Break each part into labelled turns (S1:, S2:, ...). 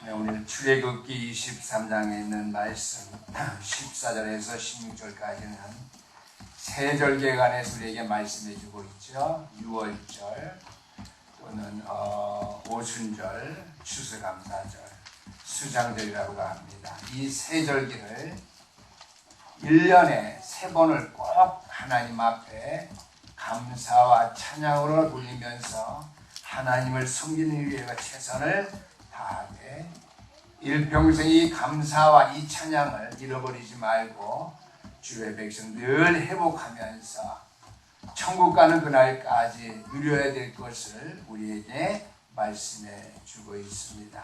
S1: 네, 오늘 출애굽기 23장에 있는 말씀 14절에서 16절까지는 세절기에 관해서 우리에게 말씀해 주고 있죠. 유월절 또는 오순절, 추수감사절, 수장절이라고 합니다. 이 세절기를 1년에 3번을 꼭 하나님 앞에 감사와 찬양으로 돌리면서 하나님을 섬기는 위해 최선을 다하되 일평생 이 감사와 이 찬양을 잃어버리지 말고 주의 백성 늘 회복하면서 천국 가는 그날까지 누려야 될 것을 우리에게 말씀해 주고 있습니다.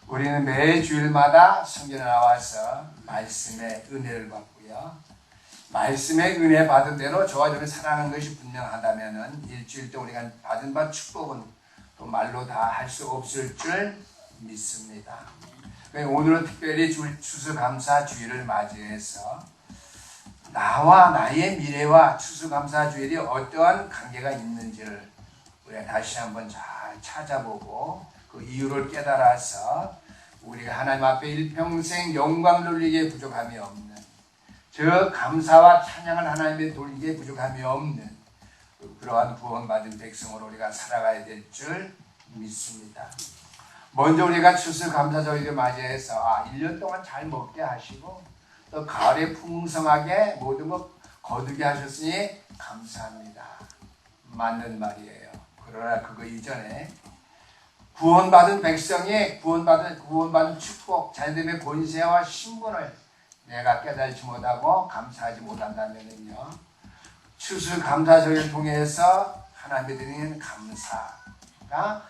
S1: 우리는 매 주일마다 성경에 나와서 말씀의 은혜를 받고요. 말씀의 은혜 받은 대로 저와 저를 사랑하는 것이 분명하다면 일주일 때 우리가 받은 바 축복은 또 말로 다 할 수 없을 줄 믿습니다. 오늘은 특별히 추수감사주일을 맞이해서 나와 나의 미래와 추수감사주일이 어떠한 관계가 있는지를 우리가 다시 한번 잘 찾아보고 그 이유를 깨달아서 우리가 하나님 앞에 일평생 영광 돌리기에 부족함이 없는, 저 감사와 찬양을 하나님께 돌리기에 부족함이 없는 그러한 구원받은 백성으로 우리가 살아가야 될 줄 믿습니다. 먼저 우리가 추수감사절을 맞이해서 1년 동안 잘 먹게 하시고 또 가을에 풍성하게 모든 것 거두게 하셨으니 감사합니다. 맞는 말이에요. 그러나 그거 이전에 구원받은 백성이 구원받은 축복, 자녀들의 권세와 신분을 내가 깨달지 못하고 감사하지 못한다면요, 추수감사절을 통해서 하나님께 드리는 감사가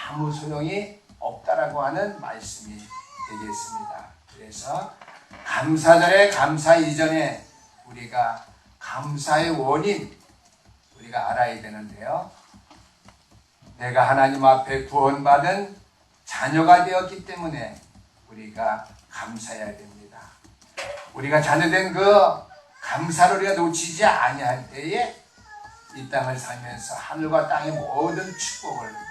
S1: 아무 소용이 없다라고 하는 말씀이 되겠습니다. 그래서 감사절에 감사 이전에 우리가 감사의 원인 우리가 알아야 되는데요. 내가 하나님 앞에 구원받은 자녀가 되었기 때문에 우리가 감사해야 됩니다. 우리가 자녀된 그 감사를 우리가 놓치지 아니할 때에 이 땅을 살면서 하늘과 땅의 모든 축복을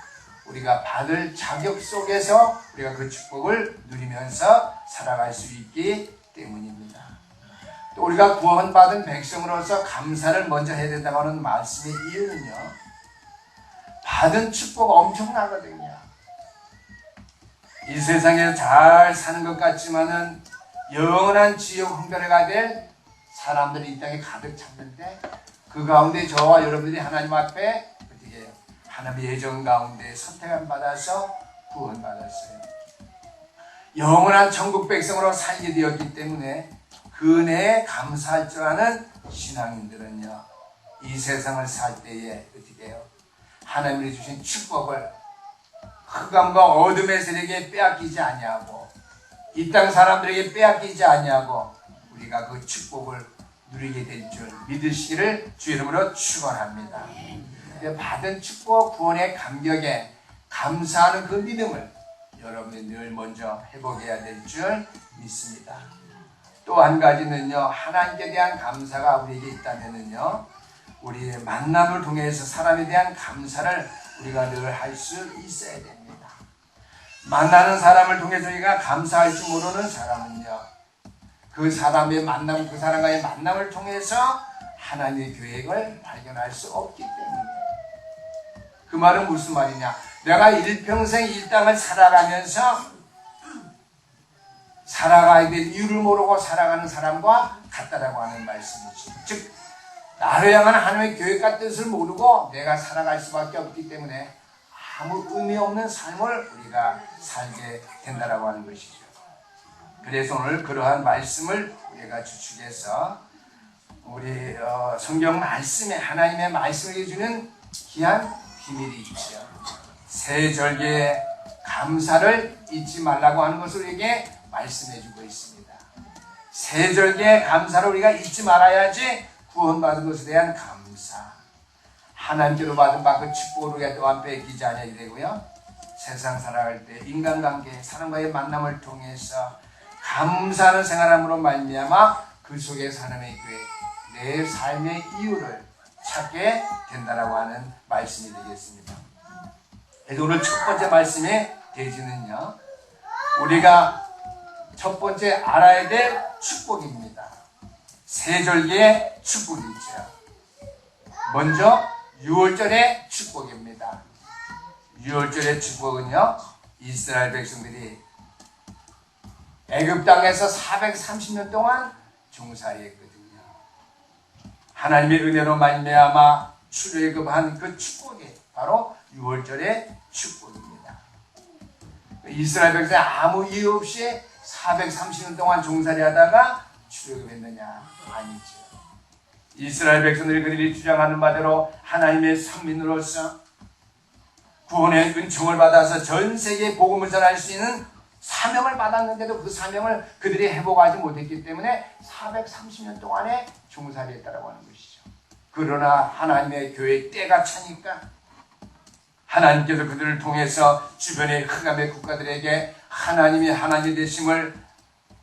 S1: 우리가 받을 자격 속에서 우리가 그 축복을 누리면서 살아갈 수 있기 때문입니다. 또 우리가 구원받은 백성으로서 감사를 먼저 해야 된다고 하는 말씀의 이유는요, 받은 축복 엄청나거든요. 이 세상에서 잘 사는 것 같지만은 영원한 지옥 흥별해가 될 사람들이 이 땅에 가득 찼는데 그 가운데 저와 여러분들이 하나님 앞에 어떻게 해요? 하나님의 예정 가운데 선택을 받아서 구원받았어요. 영원한 천국 백성으로 살게 되었기 때문에 그 은혜에 감사할 줄 아는 신앙인들은요, 이 세상을 살 때에 어떻게 해요? 하나님이 주신 축복을 흑암과 어둠의 세력에 빼앗기지 아니하고 이 땅 사람들에게 빼앗기지 아니하고 우리가 그 축복을 누리게 될 줄 믿으시기를 주 이름으로 축원합니다. 받은 축복 구원의 감격에 감사하는 그 믿음을 여러분이 늘 먼저 회복해야 될 줄 믿습니다. 또 한 가지는요, 하나님께 대한 감사가 우리에게 있다면은요, 우리의 만남을 통해서 사람에 대한 감사를 우리가 늘 할 수 있어야 됩니다. 만나는 사람을 통해서 우리가 감사할 줄 모르는 사람은요, 그 사람의 만남, 그 사람과의 만남을 통해서 하나님의 계획을 발견할 수 없기 때문에. 그 말은 무슨 말이냐? 내가 일평생 이 땅을 살아가면서 살아가야 될 이유를 모르고 살아가는 사람과 같다라고 하는 말씀이죠. 즉, 나를 향한 하나님의 계획과 뜻을 모르고 내가 살아갈 수밖에 없기 때문에 아무 의미 없는 삶을 우리가 살게 된다라고 하는 것이죠. 그래서 오늘 그러한 말씀을 우리가 주축해서 우리 성경 말씀에 하나님의 말씀을 주는 귀한 비밀이 있죠. 세절기에 감사를 잊지 말라고 하는 것을 우리에게 말씀해 주고 있습니다. 세절기에 감사를 우리가 잊지 말아야지 구원받은 것에 대한 감사, 하나님께로 받은 바 그 축복을 우리가 또한 뺏기지 않아야 되고요. 세상 살아갈 때 인간관계, 사람과의 만남을 통해서 감사하는 생활함으로 말미암아 그 속에서 하나님의 교회, 내 삶의 이유를 찾게 된다라고 하는 말씀이 되겠습니다. 그래서 오늘 첫 번째 말씀의 대지는요, 우리가 첫 번째 알아야 될 축복입니다. 세 절기의 축복이 있죠. 먼저 유월절의 축복입니다. 유월절의 축복은요, 이스라엘 백성들이 애굽 땅에서 430년 동안 종살이했거든요. 하나님의 은혜로 말미암아 출애굽한 그 축복이 바로 유월절의 축복입니다. 이스라엘 백성이 아무 이유 없이 430년 동안 종살이하다가 출애굽했느냐? 아니죠. 이스라엘 백성들이 그들이 주장하는 바대로 하나님의 선민으로서 구원의 은총을 받아서 전 세계에 복음을 전할 수 있는 사명을 받았는데도 그 사명을 그들이 회복하지 못했기 때문에 430년 동안에 종살이했다라고 하는 것이죠. 그러나 하나님의 교회의 때가 차니까 하나님께서 그들을 통해서 주변의 흑암의 국가들에게 하나님이 하나님 되심을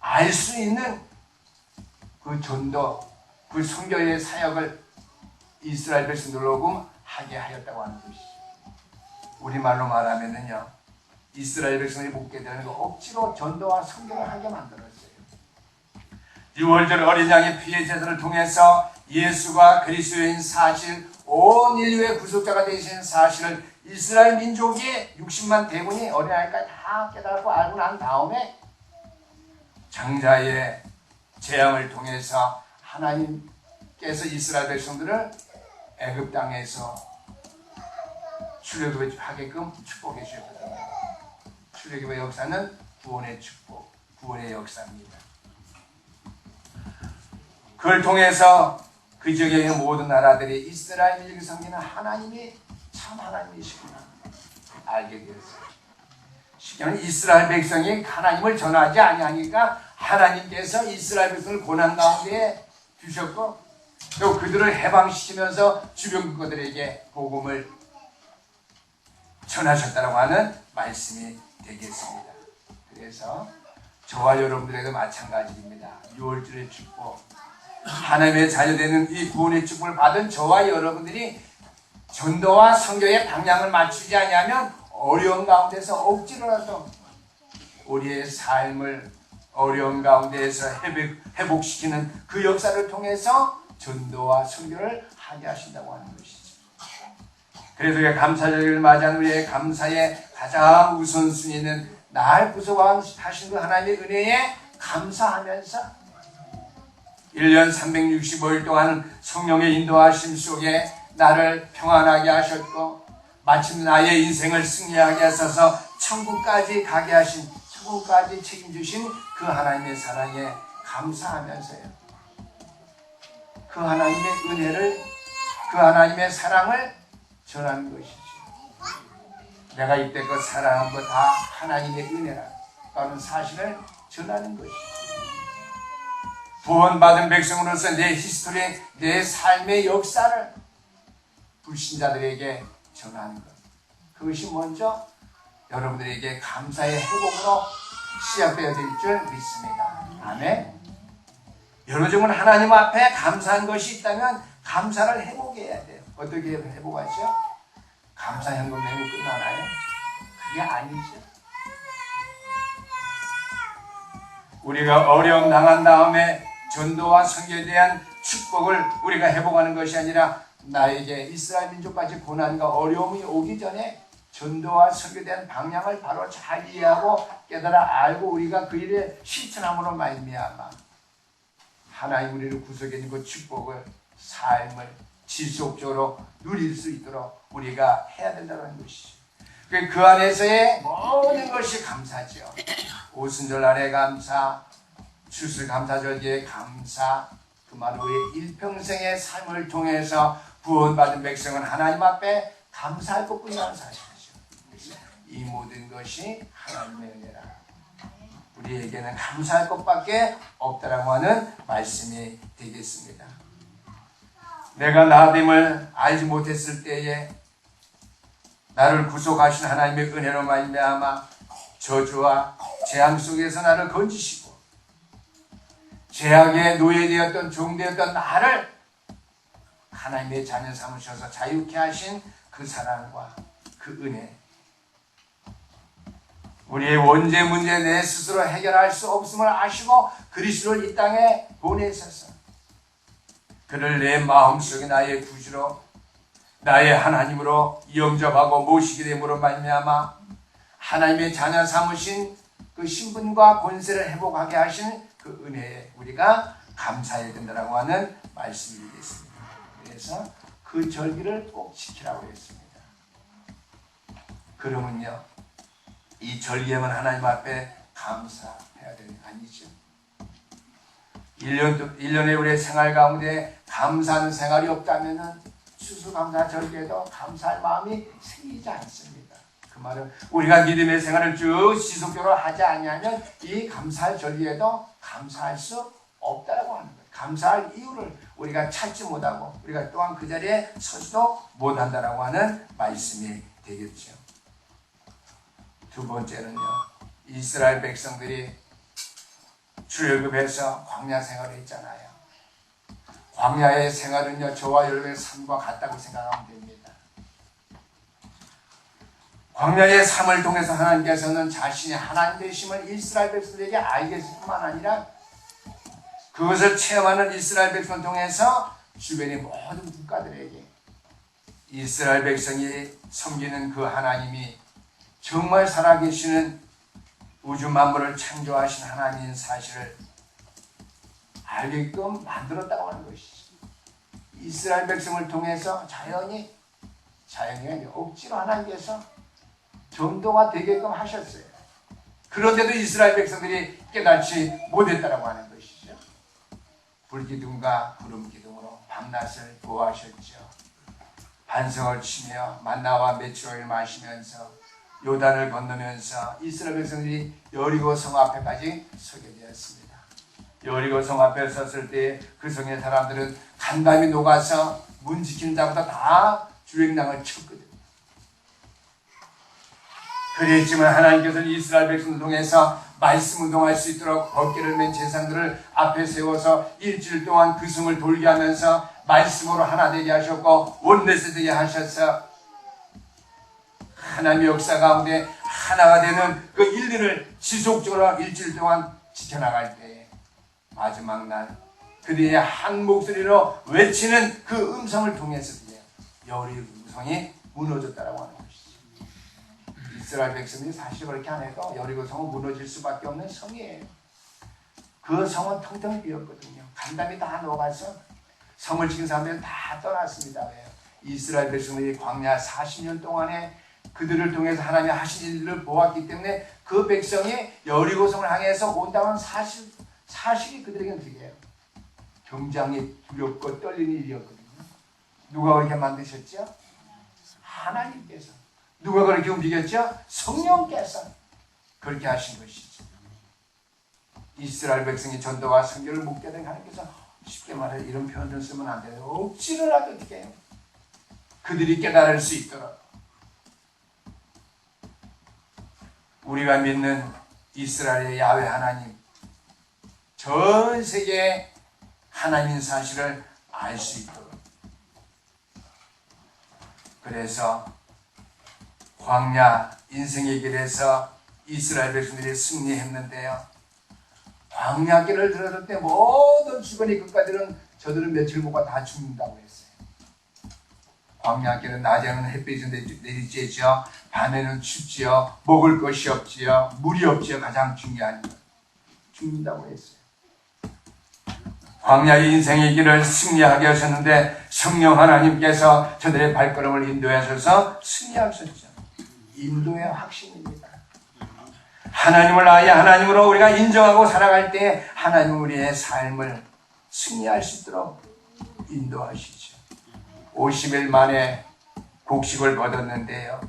S1: 알 수 있는 그 전도, 그 선교의 사역을 이스라엘 백성들로 하게 하였다고 하는 것이죠. 우리말로 말하면은요, 이스라엘 백성이 묻게 되는 거 억지로 전도와 선교를 하게 만들었어요. 유월절 어린 양의 피의 제사를 통해서 예수가 그리스도인 사실, 온 인류의 구속자가 되신 사실을 이스라엘 민족이 60만 대군이 어린아이까지 다 깨닫고 알고 난 다음에 장자의 재앙을 통해서 하나님께서 이스라엘 백성들을 애굽 땅에서 출애굽하게끔 축복해 주셨거든요. 출애굽의 역사는 구원의 축복, 구원의 역사입니다. 그걸 통해서 그 지역에 있는 모든 나라들이 이스라엘 민족이 섬기는 하나님이 참 하나님이시구나 알게 되었어요. 시기는 이스라엘 백성이 하나님을 전하지 아니하니까 하나님께서 이스라엘 백성을 고난 가운데 주셨고 또 그들을 해방시키면서 주변 국가들에게 복음을 전하셨다고 하는 말씀이 되겠습니다. 그래서 저와 여러분들에도 마찬가지입니다. 유월절의 축복, 하나님의 자녀되는 이 구원의 축복을 받은 저와 여러분들이 전도와 선교의 방향을 맞추지 않으면 어려운 가운데서 억지로라도 우리의 삶을 어려운 가운데에서 회복시키는 그 역사를 통해서 전도와 선교를 하게 하신다고 하는 것이죠. 그래서 감사절기를 맞이한 우리의 감사의 가장 우선순위는 날 구속하신 그 하나님의 은혜에 감사하면서 1년 365일 동안 성령의 인도하심 속에 나를 평안하게 하셨고 마침 나의 인생을 승리하게 하셔서 천국까지 가게 하신, 천국까지 책임주신 그 하나님의 사랑에 감사하면서요, 그 하나님의 은혜를, 그 하나님의 사랑을 전하는 것이죠. 내가 이때껏 사랑한 거 다 하나님의 은혜라는 사실을 전하는 것이죠. 구원받은 백성으로서 내 히스토리, 내 삶의 역사를 불신자들에게 전하는 것, 그것이 먼저 여러분들에게 감사의 회복으로 시작되어야 될 줄 믿습니다. 아멘. 여러분은 하나님 앞에 감사한 것이 있다면 감사를 회복해야 돼요. 어떻게 회복하죠? 감사 현금 내고 끝나나요? 그게 아니죠. 우리가 어려움 당한 다음에 전도와 선교에 대한 축복을 우리가 회복하는 것이 아니라 나에게 이스라엘 민족까지 고난과 어려움이 오기 전에 전도와 선교에 대한 방향을 바로 잘 이해하고 깨달아 알고 우리가 그 일에 실천함으로 말미암아 하나님 우리를 구속해 준 그 축복을, 삶을 지속적으로 누릴 수 있도록 우리가 해야 된다는 것이죠. 그 안에서의 모든 것이 감사죠. 오순절날의 감사, 추수감사절기의 감사, 그 말 우리의 일평생의 삶을 통해서 구원받은 백성은 하나님 앞에 감사할 것뿐이라는 사실이죠. 이 모든 것이 하나님의 은혜라. 우리에게는 감사할 것밖에 없다라고 하는 말씀이 되겠습니다. 내가 나됨을 알지 못했을 때에 나를 구속하신 하나님의 은혜로 말미암아 저주와 재앙 속에서 나를 건지시고 죄악의 노예되었던 종되었던 나를 하나님의 자녀 삼으셔서 자유케 하신 그 사랑과 그 은혜, 우리의 원죄 문제 내 스스로 해결할 수 없음을 아시고 그리스도를 이 땅에 보내셔서 그를 내 마음속에 나의 구주로 나의 하나님으로 영접하고 모시게 됨으로 말미암아 하나님의 자녀 삼으신 그 신분과 권세를 회복하게 하신 그 은혜에 우리가 감사해야 된다고 하는 말씀이 되겠습니다. 그래서 그 절기를 꼭 지키라고 했습니다. 그러면요, 이 절기에만 하나님 앞에 감사해야 되는 거 아니죠? 1년에 우리의 생활 가운데 감사하는 생활이 없다면 추수감사 절기에도 감사할 마음이 생기지 않습니다. 그 말은 우리가 믿음의 생활을 쭉 지속적으로 하지 않으면 이 감사할 절기에도 감사할 수 없다고 하는 거예요. 감사할 이유를 우리가 찾지 못하고 우리가 또한 그 자리에 서지도 못한다라고 하는 말씀이 되겠죠. 두 번째는요, 이스라엘 백성들이 출애굽해서 광야 생활을 했잖아요. 광야의 생활은요, 저와 여러분의 삶과 같다고 생각하면 됩니다. 광야의 삶을 통해서 하나님께서는 자신이 하나님 되심을 이스라엘 백성들에게 알게 했을 뿐만 아니라 그것을 체험하는 이스라엘 백성을 통해서 주변의 모든 국가들에게 이스라엘 백성이 섬기는 그 하나님이 정말 살아계시는 우주 만물을 창조하신 하나님인 사실을 알게끔 만들었다고 하는 것이죠. 이스라엘 백성을 통해서 자연히 억지로 하나님께서 전도가 되게끔 하셨어요. 그런데도 이스라엘 백성들이 깨닫지 못했다고 하는 것이죠. 불기둥과 구름기둥으로 밤낮을 보호하셨죠. 반성을 치며 만나와 메추라기를 마시면서 요단을 건너면서 이스라엘 백성들이 여리고 성 앞에까지 서게 되었습니다. 여리고 성 앞에 섰을 때 그 성의 사람들은 간담이 녹아서 문 지키는 자보다 다 주행랑을 쳤거든요. 그랬지만 하나님께서는 이스라엘 백성을 통해서 말씀 운동할 수 있도록 법궤를 맨 제사장들을 앞에 세워서 일주일 동안 그 성을 돌게 하면서 말씀으로 하나 되게 하셨고 원내세 되게 하셔서 하나님의 역사 가운데 하나가 되는 그 일들을 지속적으로 일주일 동안 지켜나갈 때에 마지막 날 그들이 한 목소리로 외치는 그 음성을 통해서 여리고성이 무너졌다고 하는 것이죠. 이스라엘 백성들이 사실 그렇게 안 해도 여리고성은 무너질 수밖에 없는 성이에요. 그 성은 텅텅 비었거든요. 간담이 다 녹아서 성을 지킨 사람들은 다 떠났습니다. 왜요? 이스라엘 백성들이 광야 40년 동안에 그들을 통해서 하나님이 하신 일들을 보았기 때문에 그 백성이 여리고성을 향해서 온다는 사실이 그들에게는 그게요. 굉장히 두렵고 떨리는 일이었거든요. 누가 그렇게 만드셨죠? 하나님께서. 누가 그렇게 움직였죠? 성령께서 그렇게 하신 것이죠. 이스라엘 백성이 전도와 선교를 묵게 된 하나님께서 쉽게 말해 이런 표현을 쓰면 안 돼요. 억지로라도 어떻게 해요? 그들이 깨달을 수 있도록 우리가 믿는 이스라엘의 야훼 하나님, 전 세계에 하나님인 사실을 알 수 있도록. 그래서 광야 인생의 길에서 이스라엘 백성들이 승리했는데요. 광야 길을 들었을 때 모든 주변의 끝까지는 저들은 며칠 못 가 다 죽는다고 했어요. 광야 길은 낮에는 햇빛이 내리쬐죠. 밤에는 춥지요. 먹을 것이 없지요. 물이 없지요. 가장 중요한 것. 죽는다고 했어요. 광야의 인생의 길을 승리하게 하셨는데 성령 하나님께서 저들의 발걸음을 인도하셔서 승리하셨죠. 인도의 확신입니다. 하나님을 아예 하나님으로 우리가 인정하고 살아갈 때 하나님 우리의 삶을 승리할 수 있도록 인도하시죠. 50일 만에 곡식을 거뒀는데요.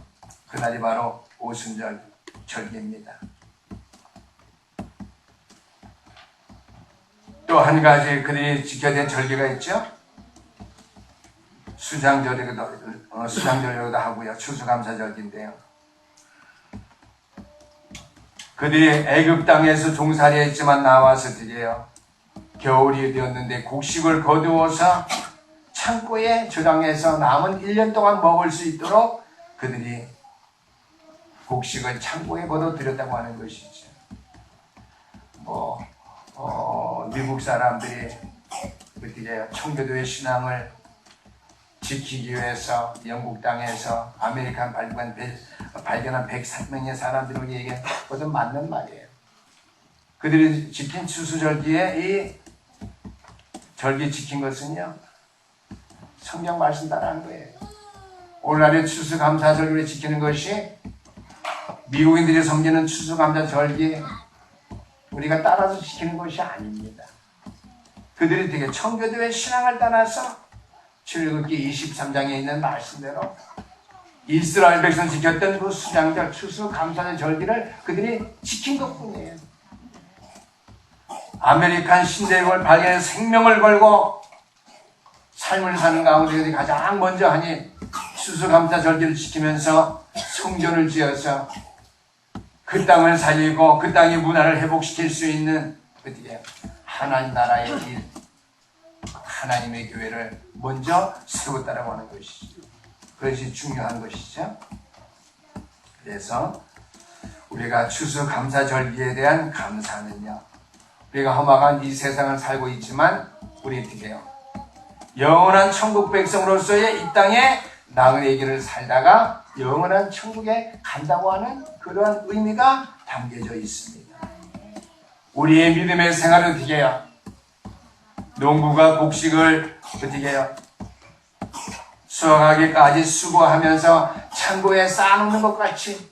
S1: 그날이 바로 오순절 절기입니다. 또 한 가지 그들이 지켜야 될 절기가 있죠. 수장절이기도 하고요. 추수감사절기인데요. 그들이 애굽 땅에서 종살이했지만 나와서 드디어 겨울이 되었는데 곡식을 거두어서 창고에 저장해서 남은 1년 동안 먹을 수 있도록 그들이 곡식을 창고에 걷어들였다고 하는 것이죠. 미국 사람들이 어떻게 청교도의 신앙을 지키기 위해서 영국 땅에서 아메리칸 발견한 103명의 사람들이 우리에게 그것은 맞는 말이에요. 그들이 지킨 추수절기에 이 절기 지킨 것은요, 성경 말씀 따라한 거예요. 오늘날의 추수감사절기를 지키는 것이 미국인들이 섬기는 추수감사절기 우리가 따라서 지키는 것이 아닙니다. 그들이 되게 청교도의 신앙을 따라서 출애굽기 23장에 있는 말씀대로 이스라엘 백성 지켰던 그 수장절, 추수감사절 절기를 그들이 지킨 것뿐이에요. 아메리칸 신대륙을 발견해 생명을 걸고 삶을 사는 가운데 그들이 가장 먼저 하니 추수감사 절기를 지키면서 성전을 지어서 그 땅을 살리고 그 땅의 문화를 회복시킬 수 있는 어떻게 하나님 나라의 일, 하나님의 교회를 먼저 세웠다라고 하는 것이죠. 그것이 중요한 것이죠. 그래서 우리가 추수감사절기에 대한 감사는요, 우리가 험악한 이 세상을 살고 있지만 우리 어떻게 해요? 영원한 천국 백성으로서의 이 땅에 나그네 길을 살다가 영원한 천국에 간다고 하는 그러한 의미가 담겨져 있습니다. 우리의 믿음의 생활은 어떻게 해요? 농부가 곡식을 어떻게 해요? 수확하기까지 수고하면서 창고에 쌓아놓는 것 같이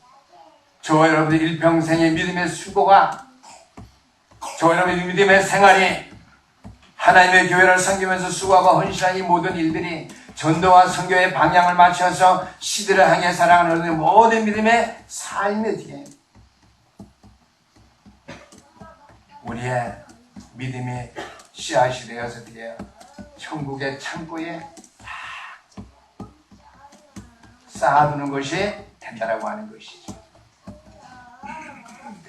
S1: 저와 여러분의 일평생의 믿음의 수고가, 저와 여러분의 믿음의 생활이 하나님의 교회를 섬기면서 수고하고 헌신한 이 모든 일들이 전도와 선교의 방향을 맞춰서 시대를 향해 살아가는 모든 믿음의 삶이 어떻게 해요? 우리의 믿음이 씨앗이 되어서 어떻게 해요? 천국의 창고에 다 쌓아두는 것이 된다라고 하는 것이죠.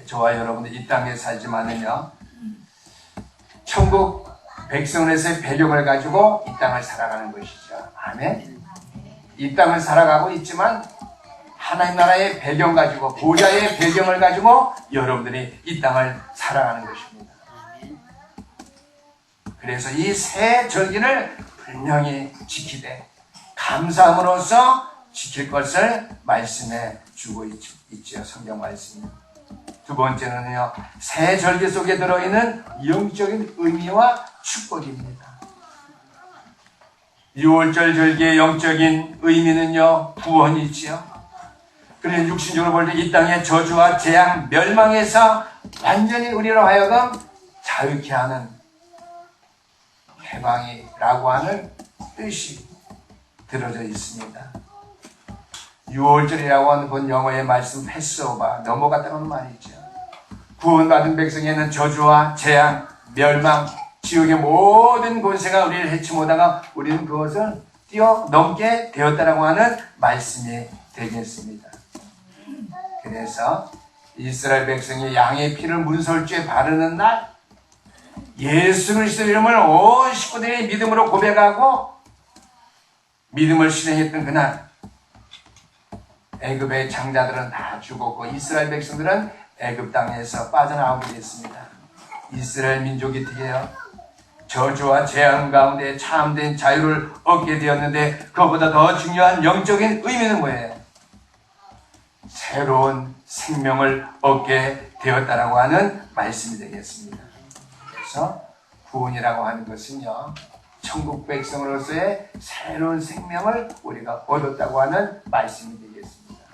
S1: 저와 여러분들 이 땅에 살지만은요, 천국 백성으로서의 배경을 가지고 이 땅을 살아가는 것이죠. 아멘. 이 땅을 살아가고 있지만 하나님 나라의 배경 가지고, 보좌의 배경을 가지고 여러분들이 이 땅을 살아가는 것입니다. 그래서 이 새 절기를 분명히 지키되 감사함으로써 지킬 것을 말씀해 주고 있죠. 성경 말씀이. 두 번째는요, 새 절기 속에 들어있는 영적인 의미와 축복입니다. 6월절 절기의 영적인 의미는요, 구원이지요. 그래서 육신적으로 볼 때 이 땅의 저주와 재앙, 멸망에서 완전히 우리로 하여금 자유케 하는 해방이라고 하는 뜻이 들어져 있습니다. 6월절이라고 하는 본 영어의 말씀 패스오버, 넘어갔다는 말이죠. 구원받은 백성에는 저주와 재앙, 멸망, 지옥의 모든 권세가 우리를 해치 못하가 우리는 그것을 뛰어넘게 되었다라고 하는 말씀이 되겠습니다. 그래서 이스라엘 백성이 양의 피를 문설주에 바르는 날, 예수 그리스도 이름을 온 식구들이 믿음으로 고백하고 믿음을 실행했던 그날, 애굽의 장자들은 다 죽었고 이스라엘 백성들은 애굽 땅에서 빠져나오게 됐습니다. 이스라엘 민족이 어떻게 해요? 저주와 재앙 가운데 참된 자유를 얻게 되었는데, 그것보다 더 중요한 영적인 의미는 뭐예요? 새로운 생명을 얻게 되었다라고 하는 말씀이 되겠습니다. 그래서 구원이라고 하는 것은요, 천국 백성으로서의 새로운 생명을 우리가 얻었다고 하는 말씀이 되겠습니다.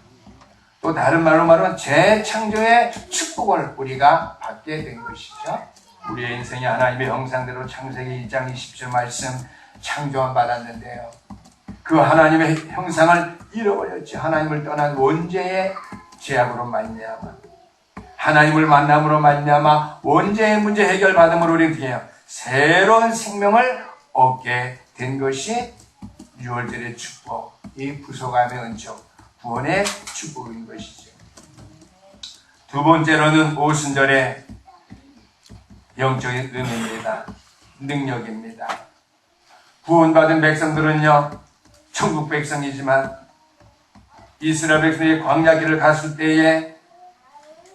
S1: 또 다른 말로 말하면 재창조의 축복을 우리가 받게 된 것이죠. 우리의 인생이 하나님의 형상대로 창세기 1장 20절 말씀 창조함 받았는데요, 그 하나님의 형상을 잃어버렸지. 하나님을 떠난 원죄의 죄악으로 말미암아, 하나님을 만남으로 말미암아 원죄의 문제 해결받음으로 우리는 어떻게 해요? 새로운 생명을 얻게 된 것이 6월절의 축복, 이 부소감의 은총, 구원의 축복인 것이죠. 두 번째로는 오순절의 영적인 의미입니다. 능력입니다. 구원받은 백성들은요, 천국 백성이지만 이스라엘 백성이 광야길을 갔을 때에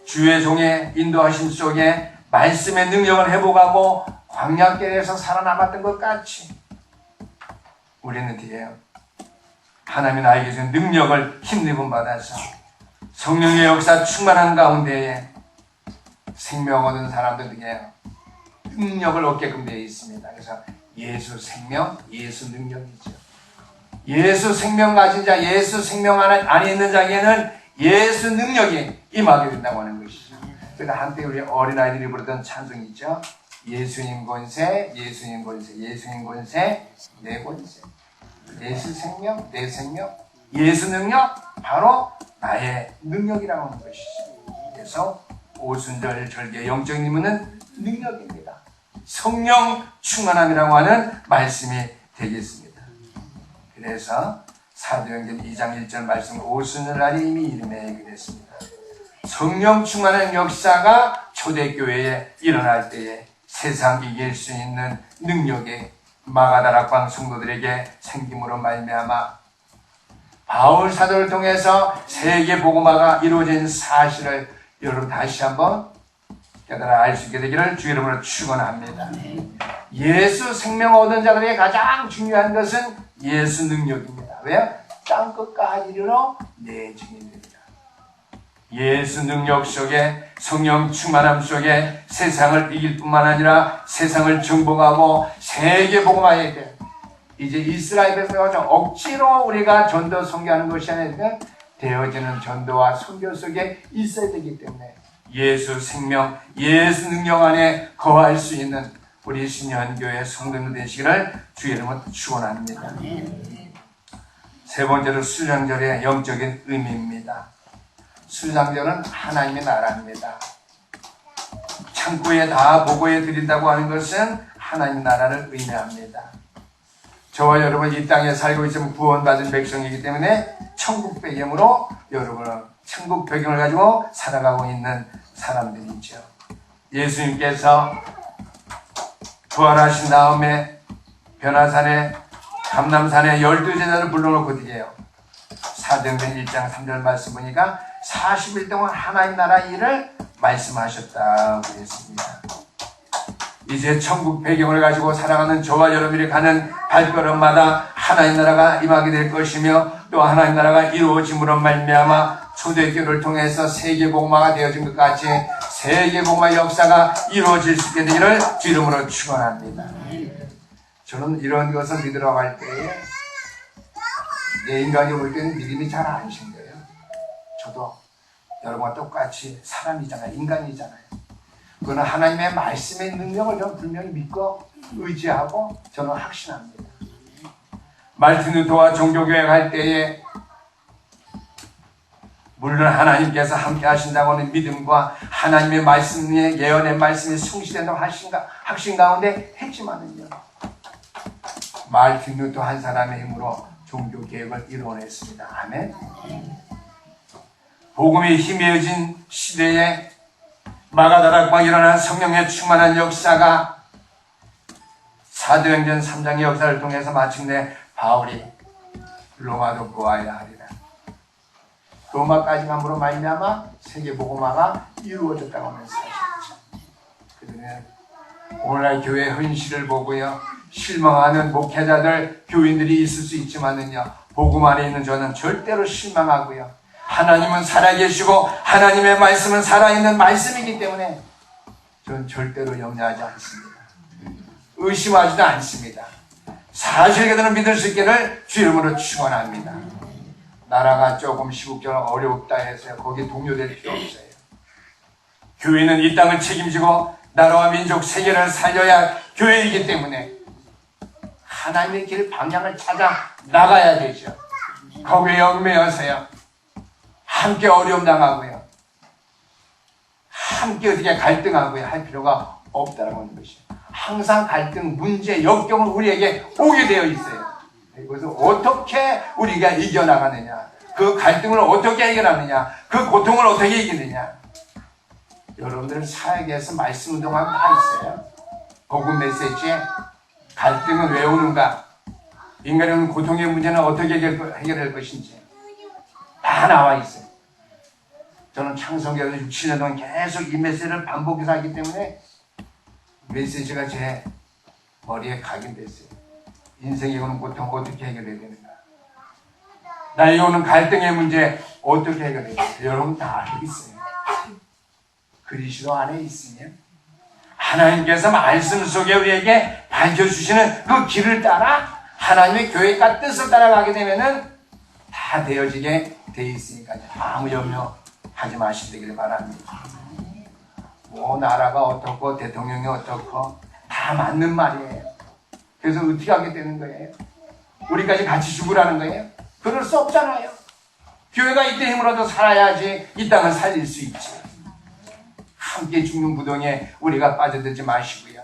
S1: 주의 종의 인도하심 속에 말씀의 능력을 회복하고 광야길에서 살아남았던 것 같이 우리는 뒤에요. 하나님이 나에게 준 능력을 힘입음 받아서 성령의 역사 충만한 가운데에 생명 얻은 사람들에게 능력을 얻게끔 되어 있습니다. 그래서 예수 생명, 예수 능력이죠. 예수 생명 가진 자, 예수 생명 안에 있는 자에게는 예수 능력이 임하게 된다고 하는 것이죠. 그래서 한때 우리 어린아이들이 부르던 찬송이 있죠. 예수님 권세, 예수님 권세, 예수님 권세, 내 권세. 예수 생명, 내 생명, 예수 능력, 바로 나의 능력이라고 하는 것이죠. 그래서 오순절 절개 영적인 의미는 능력입니다. 성령 충만함이라고 하는 말씀이 되겠습니다. 그래서 사도행전 2장 1절 말씀 오순절날이 이미 이름에 그랬습니다. 성령 충만한 역사가 초대교회에 일어날 때에 세상 이길 수 있는 능력이 마가다락방 성도들에게 생김으로 말미암아 바울 사도를 통해서 세계 복음화가 이루어진 사실을 여러분 다시 한번 깨달아 알 수 있게 되기를 주 이름으로 축원합니다. 예수 생명 얻은 자들에게 가장 중요한 것은 예수 능력입니다. 왜요? 땅끝까지 이르러 내 증인입니다. 예수 능력 속에 성령 충만함 속에 세상을 이길 뿐만 아니라 세상을 정복하고 세계 복음화해야 돼요. 이제 이스라엘에서 억지로 우리가 전도 선교하는 것이 아니라 되어지는 전도와 선교 속에 있어야 되기 때문에 예수 생명, 예수 능력 안에 거할 수 있는 우리 신년교회 성도들 되시기를 주 이름으로 축원합니다. 세 번째로 순장절의 영적인 의미입니다. 순장절은 하나님의 나라입니다. 창고에 다 보고해 드린다고 하는 것은 하나님의 나라를 의미합니다. 저와 여러분 이 땅에 살고 있으면 구원받은 백성이기 때문에 천국 배경으로 여러분은 천국 배경을 가지고 살아가고 있는 사람들이죠. 예수님께서 부활하신 다음에 변화산에 감람산에 12제자를 불러놓고 드려요. 사도행전 1장 3절 말씀 보니까 40일 동안 하나님 나라 일을 말씀하셨다고 했습니다. 이제 천국 배경을 가지고 살아가는 저와 여러분이 가는 발걸음마다 하나님 나라가 임하게 될 것이며 또 하나님 나라가 이루어짐으로 말미암아 초대교회를 통해서 세계복음화가 되어진 것 같이 세계복음화 역사가 이루어질 수 있게 되기를 주 이름으로 축원합니다. 저는 이런 것을 믿으러 갈 때에 내 인간이 볼 때는 믿음이 잘 안 생겨요. 저도 여러분과 똑같이 사람이잖아요. 인간이잖아요. 그거는 하나님의 말씀의 능력을 저는 분명히 믿고 의지하고 저는 확신합니다. 말틴 루터와 종교교회 갈 때에 물론 하나님께서 함께 하신다고 하는 믿음과 하나님의 말씀의 예언의 말씀이 성취된다고 확신 가운데 했지만은요, 말틴 루터 한 사람의 힘으로 종교개혁을 이루어냈습니다. 아멘. 복음이 희미해진 시대에 마가다락방에 일어난 성령의 충만한 역사가 사도행전 3장의 역사를 통해서 마침내 바울이 로마도 보아야 하리라. 로마까지 함으로 말미암아 세계 복음화가 이루어졌다고 하는 사실이죠. 그들은 오늘날 교회 현실을 보고요, 실망하는 목회자들, 교인들이 있을 수 있지만은요, 복음 안에 있는 저는 절대로 실망하고요, 하나님은 살아계시고 하나님의 말씀은 살아있는 말씀이기 때문에 저는 절대로 염려하지 않습니다. 의심하지도 않습니다. 사실 그대로 믿을 수 있기를 주 이름으로 축원합니다. 나라가 조금 시국적으로 어렵다 해서 거기에 동요될 필요 없어요. 교회는 이 땅을 책임지고 나라와 민족 세계를 살려야 교회이기 때문에 하나님의 길 방향을 찾아 나가야 되죠. 거기에 얽매여서요, 함께 어려움 당하고요, 함께 어떻게 갈등하고요 할 필요가 없다라고 하는 것이에요. 항상 갈등, 문제, 역경은 우리에게 오게 되어 있어요. 그것을 어떻게 우리가 이겨나가느냐, 그 갈등을 어떻게 해결하느냐, 그 고통을 어떻게 이기느냐. 여러분들은 사역에서 말씀 운동하고 다 있어요. 복음 메시지에 갈등은 왜 오는가, 인간의 고통의 문제는 어떻게 해결할 것인지 다 다 나와 있어요. 저는 창성교에서 6, 7년 동안 계속 이 메시지를 반복해서 하기 때문에 메시지가 제 머리에 각인됐어요. 인생에 오는 고통 어떻게 해결해야 되는가? 나에게 오는 갈등의 문제 어떻게 해결해야 되는가? 여러분 다 알고 있어요. 그리스도 안에 있으면 하나님께서 말씀 속에 우리에게 밝혀주시는 그 길을 따라 하나님의 계획과 뜻을 따라가게 되면은 다 되어지게 돼 있으니까 아무 염려하지 마시기를 바랍니다. 뭐 나라가 어떻고 대통령이 어떻고 다 맞는 말이에요. 그래서 어떻게 하게 되는 거예요? 우리까지 같이 죽으라는 거예요? 그럴 수 없잖아요. 교회가 이때 힘을 얻어 살아야지 이 땅을 살릴 수 있지. 함께 죽는 부동에 우리가 빠져들지 마시고요.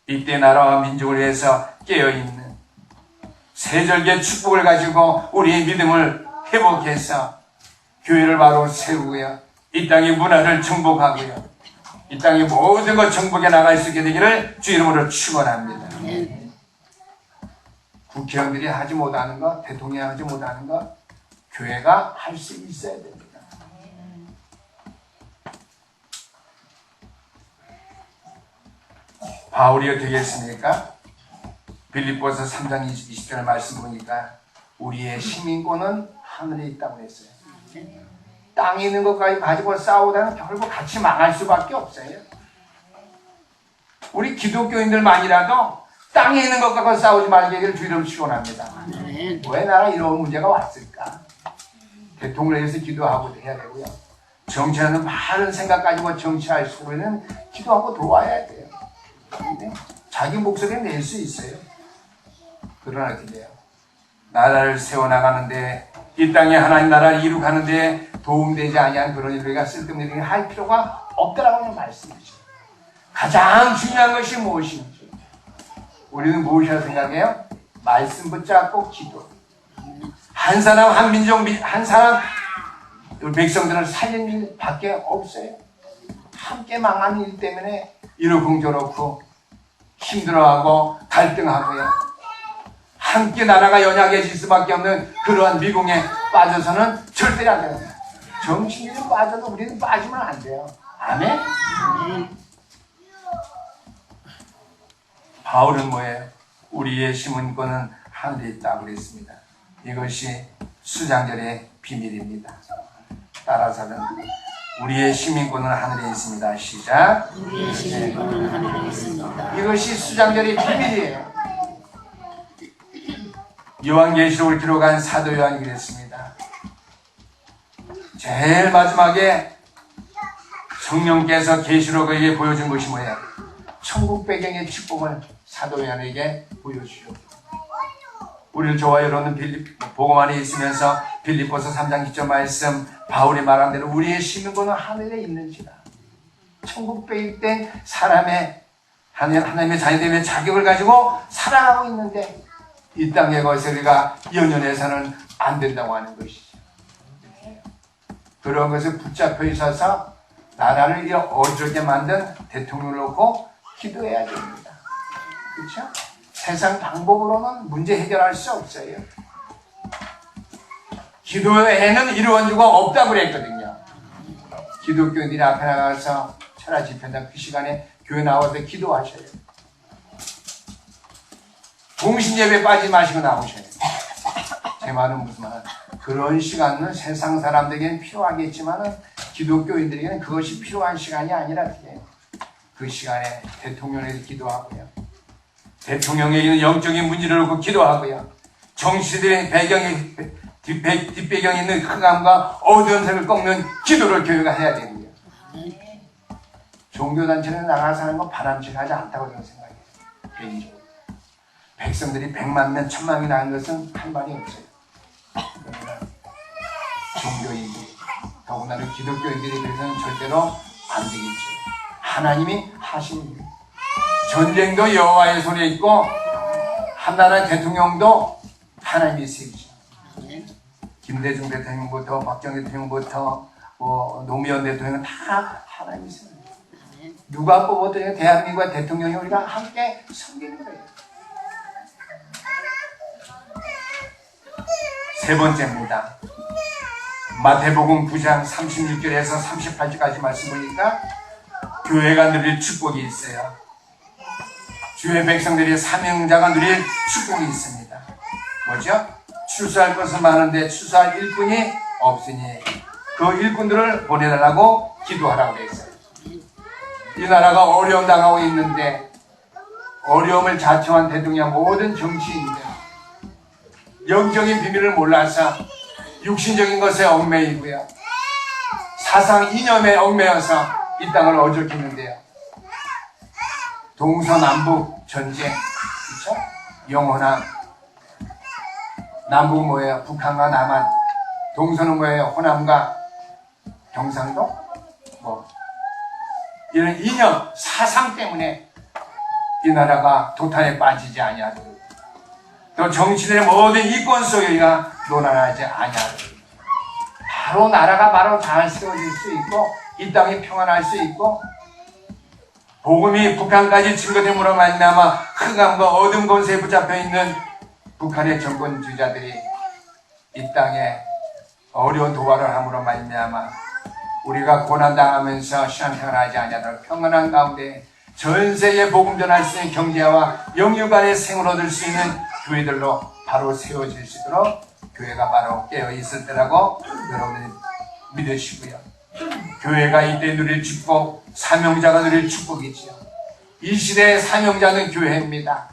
S1: 이때 나라와 민족을 위해서 깨어있는 세절기의 축복을 가지고 우리의 믿음을 회복해서 교회를 바로 세우고요. 이 땅의 문화를 정복하고요. 이 땅의 모든 것 정복해 나갈 수 있게 되기를 주 이름으로 축원합니다. 국회의원들이 하지 못하는 것, 대통령이 하지 못하는 것, 교회가 할 수 있어야 됩니다. 바울이 어떻게 했습니까? 빌립보서 3장 20절 말씀 보니까 우리의 시민권은 하늘에 있다고 했어요. 땅에 있는 것까지 가지고 싸우다는 결국 같이 망할 수밖에 없어요. 우리 기독교인들만이라도 땅에 있는 것 갖고 싸우지 말기를 주의를 축원합니다. 왜 나라 이런 문제가 왔을까? 대통령에 대해서 기도하고 해야 되고요. 정치하는 많은 생각 가지고 정치할 수에는 기도하고 도와야 돼요. 자기 목소리를 낼 수 있어요. 그러나 어떻게 해요? 나라를 세워나가는데 이 땅에 하나님 나라를 이룩하는데 도움되지 아니한 그런 일을 우리가 쓸데없는 일을 할 필요가 없다라고 하는 말씀이죠. 가장 중요한 것이 무엇인지 우리는 무엇이라고 생각해요? 말씀 붙잡고 기도. 한 사람 한 민족 한 사람 백성들을 살리는 일밖에 없어요. 함께 망하는 일 때문에 이러쿵저러쿵 힘들어하고 갈등하고요. 함께 나라가 연약해질 수밖에 없는 그러한 미궁에 빠져서는 절대 안 됩니다. 정치인은 빠져도 우리는 빠지면 안 돼요. 아멘? 바울은 뭐예요? 우리의 시민권은 하늘에 있다고 그랬습니다. 이것이 수장절의 비밀입니다. 따라서는 우리의 시민권은 하늘에 있습니다. 시작.
S2: 우리의 시민권은 하늘에 있습니다.
S1: 이것이 수장절의 비밀이에요. 요한계시록을 기록한 사도 요한이 그랬습니다. 제일 마지막에 성령께서 계시록에게 보여준 것이 뭐예요? 천국 배경의 축복을 사도 요한에게 보여주셨고, 우리를 저와 여러분은 복음 안에 있으면서 빌립보서 3장 2절 말씀 바울이 말한 대로 우리의 시민권은 하늘에 있는지라. 천국 배입된 사람의 하나님의 자녀됨의 자격을 가지고 살아가고 있는데 이 땅의 것에 우리가 연연해서는 안 된다고 하는 것이죠. 그런 것을 붙잡혀 있어서 나라를 이렇게 어지럽게 만든 대통령을 놓고 기도해야 됩니다. 그렇죠? 세상 방법으로는 문제 해결할 수 없어요. 기도에는 이루어진 거 없다고 그랬거든요. 기독교인들이 앞에 나가서 철야 집회당 그 시간에 교회 나와서 기도하셔요. 공신예배 빠지지 마시고 나오셔요. 제 말은 무슨 말은 그런 시간은 세상 사람들에게는 필요하겠지만 기독교인들에게는 그것이 필요한 시간이 아니라 그 시간에 대통령에게 기도하고요. 대통령에게는 영적인 문제를 놓고 기도하고요. 정치들의 뒷배경에 있는 흑암과 어두운 색을 꺾는 기도를 교회가 해야 되고요. 종교단체는 나가서 하는 건 바람직하지 않다고 저는 생각해요. 개인적으로. 백성들이 100만 명, 1000만 명이 나는 것은 한 말이 없어요. 그러나 종교인들, 더군다나 기독교인들이 그래서는 절대로 안 되겠죠. 하나님이 하신 일. 전쟁도 여호와의 손에 있고 한나라 대통령도 하나님이 세우죠. 김대중 대통령부터 박정희 대통령부터 노무현 대통령 다 하나님이 세우죠. 누가 뽑아도 대한민국의 대통령이 우리가 함께 섬기는 거예요. 세 번째입니다. 마태복음 9장 36절에서 38절까지 말씀 보니까 교회가 누릴 축복이 있어요. 주의 백성들이 사명자가 누릴 축복이 있습니다. 뭐죠? 추수할 것은 많은데 추수할 일꾼이 없으니 그 일꾼들을 보내달라고 기도하라고 했어요. 이 나라가 어려움 당하고 있는데 어려움을 자청한 대통령 모든 정치인들 영적인 비밀을 몰라서 육신적인 것에 얽매이고요. 사상 이념에 얽매여서 이 땅을 어저키는데요. 동서남북 전쟁, 그렇죠? 영원한 남북은 뭐예요? 북한과 남한. 동서는 뭐예요? 호남과 경상도. 뭐 이런 이념, 사상 때문에 이 나라가 도탄에 빠지지 아니하도록, 또 정치인의 모든 이권 속에가 논란하지 아니하도록, 바로 나라가 바로 잘 세워질 수 있고 이 땅이 평안할 수 있고, 복음이 북한까지 증거됨으로 말미암아 흑암과 어둠 권세에 붙잡혀 있는 북한의 정권주의자들이 이 땅에 어려운 도발을 함으로 말미암아 우리가 고난당하면서 신앙생활하지 아니하도록 평안한 가운데 전 세계에 복음 전할 수 있는 경제와 영육간의 생을 얻을 수 있는 교회들로 바로 세워질 수 있도록 교회가 바로 깨어 있을 때라고 여러분들이 믿으시고요. 교회가 이때 누릴 축복, 사명자가 누릴 축복이지요. 이 시대의 사명자는 교회입니다.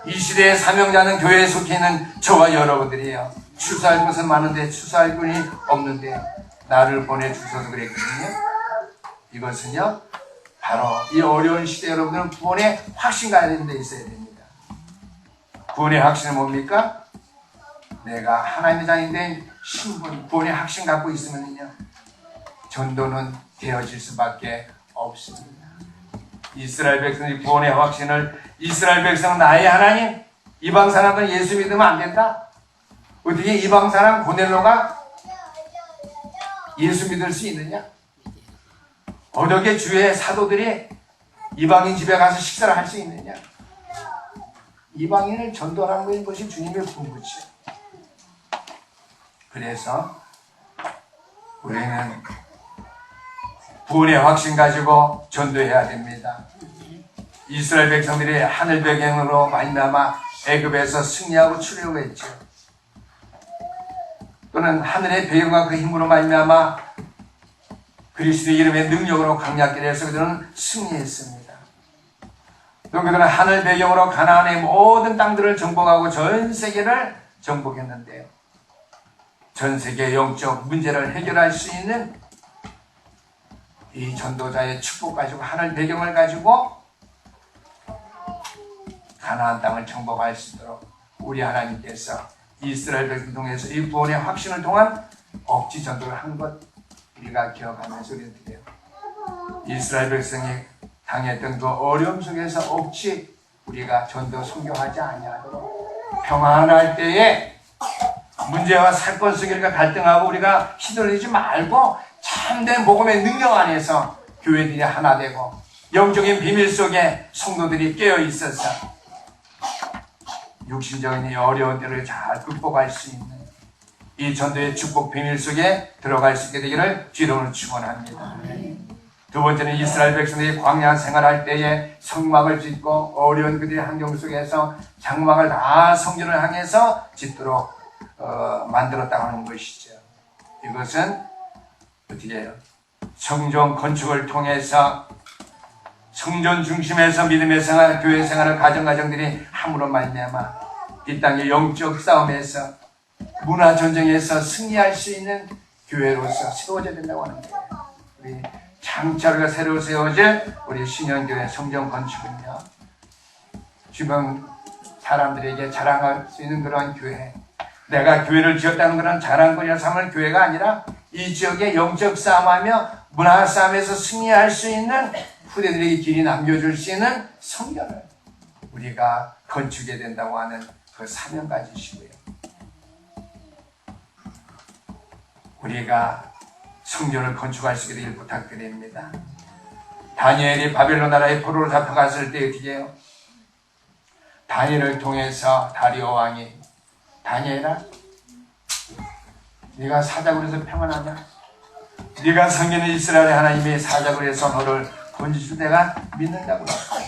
S1: 이 시대의 사명자는 교회에 속해 있는 저와 여러분들이에요. 추수할 것은 많은데 추수할 분이 없는데 나를 보내주셔서 그랬거든요. 이것은요, 바로 이 어려운 시대 여러분들은 구원의 확신 가진 데 있어야 됩니다. 구원의 확신은 뭡니까? 내가 하나님의 자녀인 신분, 구원의 확신 갖고 있으면요, 전도는 되어질 수밖에 없습니다. 이스라엘 백성이 구원의 확신을, 이스라엘 백성 나의 하나님, 이방 사람들은 예수 믿으면 안 된다. 어떻게 이방 사람 고넬로가 예수 믿을 수 있느냐? 어떻게 주의 사도들이 이방인 집에 가서 식사를 할 수 있느냐? 이방인을 전도하는 것이 주님의 분부죠. 그래서 우리는 구원의 확신 가지고 전도해야 됩니다. 이스라엘 백성들이 하늘 배경으로 말미암아 애굽에서 승리하고 출애굽했죠. 또는 하늘의 배경과 그 힘으로 말미암아 그리스도의 이름의 능력으로 강약하게 해서 그들은 승리했습니다. 또 그들은 하늘 배경으로 가나안의 모든 땅들을 정복하고 전 세계를 정복했는데요. 전 세계의 영적 문제를 해결할 수 있는 이 전도자의 축복 가지고, 하늘 배경을 가지고 가나안 땅을 정복할 수 있도록 우리 하나님께서 이스라엘 백성을 통해서 이 구원의 확신을 통한 억지 전도를 한 것 우리가 기억하면서 우리는 드려요. 이스라엘 백성이 당했던 그 어려움 속에서 억지 우리가 전도 선교하지 아니하도록 평안할 때에 문제와 사건 속에 우리가 갈등하고 우리가 휘둘리지 말고 참된 복음의 능력 안에서 교회들이 하나 되고 영적인 비밀 속에 성도들이 깨어 있어서 육신적인 어려운 때를 잘 극복할 수 있는 이 전도의 축복 비밀 속에 들어갈 수 있게 되기를 주님으로 축원합니다. 두 번째는 이스라엘 백성들이 광야 생활할 때에 성막을 짓고 어려운 그들의 환경 속에서 장막을 다 성전을 향해서 짓도록 만들었다고 하는 것이죠. 이것은 어떻게 해요? 성전 건축을 통해서 성전 중심에서 믿음의 생활, 교회 생활을 가정들이 함으로 말미암아 이 땅의 영적 싸움에서 문화 전쟁에서 승리할 수 있는 교회로서 세워져야 된다고 하는 거예요. 우리 장차로 새로 세워질 우리 신현교회 성전 건축은요, 주변 사람들에게 자랑할 수 있는 그런 교회, 내가 교회를 지었다는 그런 자랑거리나 삼을 교회가 아니라 이 지역의 영적 싸움하며 문화 싸움에서 승리할 수 있는 후대들에게 길이 남겨줄 수 있는 성전을 우리가 건축해야 된다고 하는 그 사명 가지시고요. 우리가 성전을 건축할 수 있기를 부탁드립니다. 다니엘이 바벨론 나라의 포로로 잡혀갔을 때 어떻게 해요? 다니엘을 통해서 다리오 왕이, 다니엘아, 네가 사자고 해서 평안하냐? 네가 섬기는 이스라엘의 하나님이 사자고 해서 너를 건지줄 내가 믿는다고 했어요.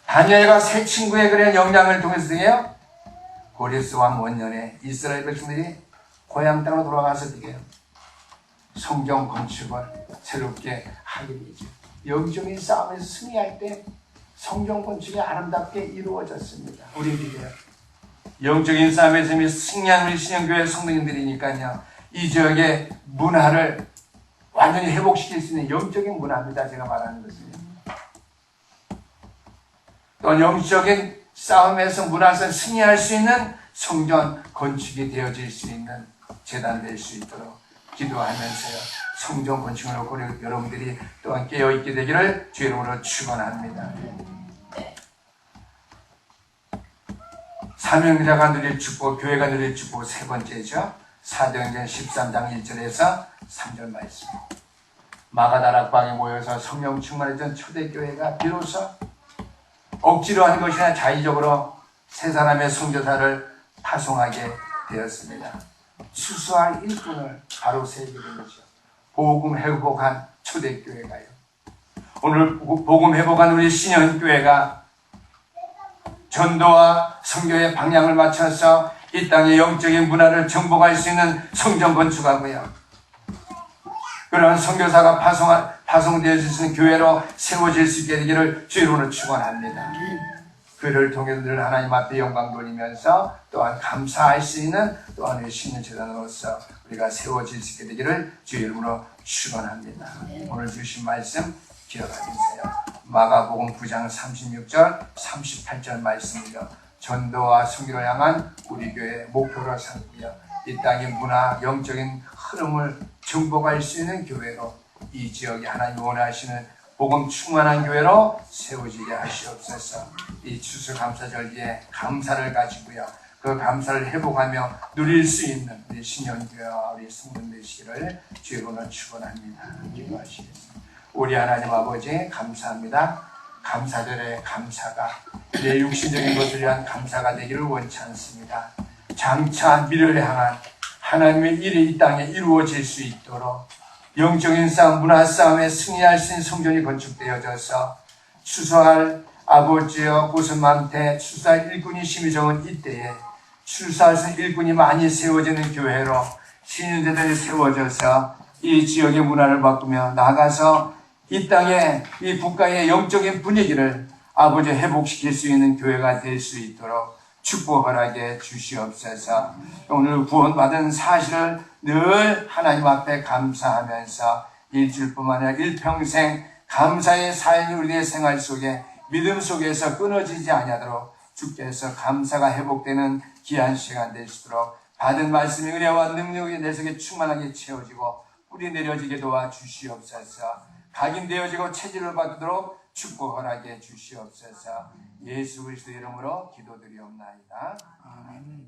S1: 다니엘과 새 친구의 그런 영향을 통해서 등에요. 고레스 왕 원년에 이스라엘 백성들이 고향 땅으로 돌아가서 되게요. 성경 건축을 새롭게 하게 되죠. 영적인 싸움에서 승리할 때 성경 건축이 아름답게 이루어졌습니다. 우리들이요. 영적인 싸움에서 승리한 우리 신영교회 성도님들이니까요. 이 지역의 문화를 완전히 회복시킬 수 있는 영적인 문화입니다. 제가 말하는 것은. 또 영적인 싸움에서 문화에서 승리할 수 있는 성전 건축이 되어질 수 있는 재단 될 수 있도록 기도하면서요. 성전 건축으로 여러분들이 또한 깨어있게 되기를 주의 이름으로 축원합니다. 사명자가 누릴 축복, 교회가 누릴 축복 세 번째죠. 사도행전 13장 1절에서 3절 말씀. 마가다락방에 모여서 성령 충만했던 초대교회가 비로소 억지로 한 것이나 자의적으로 세 사람의 선교사를 파송하게 되었습니다. 수수할 일꾼을 바로 세우게 된 거죠. 복음 회복한 초대교회가요. 오늘 복음 회복한 우리 신현교회가 전도와 선교의 방향을 맞춰서 이 땅의 영적인 문화를 정복할 수 있는 성전 건축하고요. 그런 선교사가 파송되어질 수 있는 교회로 세워질 수 있게 되기를 주의 이름으로 축원합니다. 그를 통해서 늘 하나님 앞에 영광 돌리면서 또한 감사할 수 있는 또한 우리 신년 재단으로서 우리가 세워질 수 있게 되기를 주의 이름으로 축원합니다. 오늘 주신 말씀 기억하세요. 마가복음 9장 36절 38절 말씀이요. 전도와 선교를 향한 우리 교회의 목표로 삼고요. 이 땅의 문화, 영적인 흐름을 정복할 수 있는 교회로 이 지역에 하나님 원하시는 복음 충만한 교회로 세워지게 하시옵소서. 이 추수감사절기에 감사를 가지고요. 그 감사를 회복하며 누릴 수 있는 우리 신년교회와 우리 성도 되시기를 주의 이름으로 축원합니다. 기도하시겠습니다. 우리 하나님 아버지 감사합니다. 감사절의 감사가 내 육신적인 것을 위한 감사가 되기를 원치 않습니다. 장차 미래를 향한 하나님의 일이 이 땅에 이루어질 수 있도록 영적인 싸움, 문화 싸움에 승리할 수 있는 성전이 건축되어져서 추수할 아버지여 보선맘태 추수할 일꾼이 심히 적은 이때에 추수할 수 있는 일꾼이 많이 세워지는 교회로 신인재단이 세워져서 이 지역의 문화를 바꾸며 나가서 이 땅에 이 국가의 영적인 분위기를 아버지 회복시킬 수 있는 교회가 될 수 있도록 축복 허락해 주시옵소서. 오늘 구원받은 사실을 늘 하나님 앞에 감사하면서 일주일뿐만 아니라 일평생 감사의 삶이 우리의 생활 속에 믿음 속에서 끊어지지 아니하도록 주께서 감사가 회복되는 귀한 시간 되시도록 받은 말씀의 은혜와 능력이 내 속에 충만하게 채워지고 뿌리 내려지게 도와주시옵소서. 각인되어지고 체질을 받도록 축복 허락해 주시옵소서. 예수 그리스도 이름으로 기도드리옵나이다. 아멘.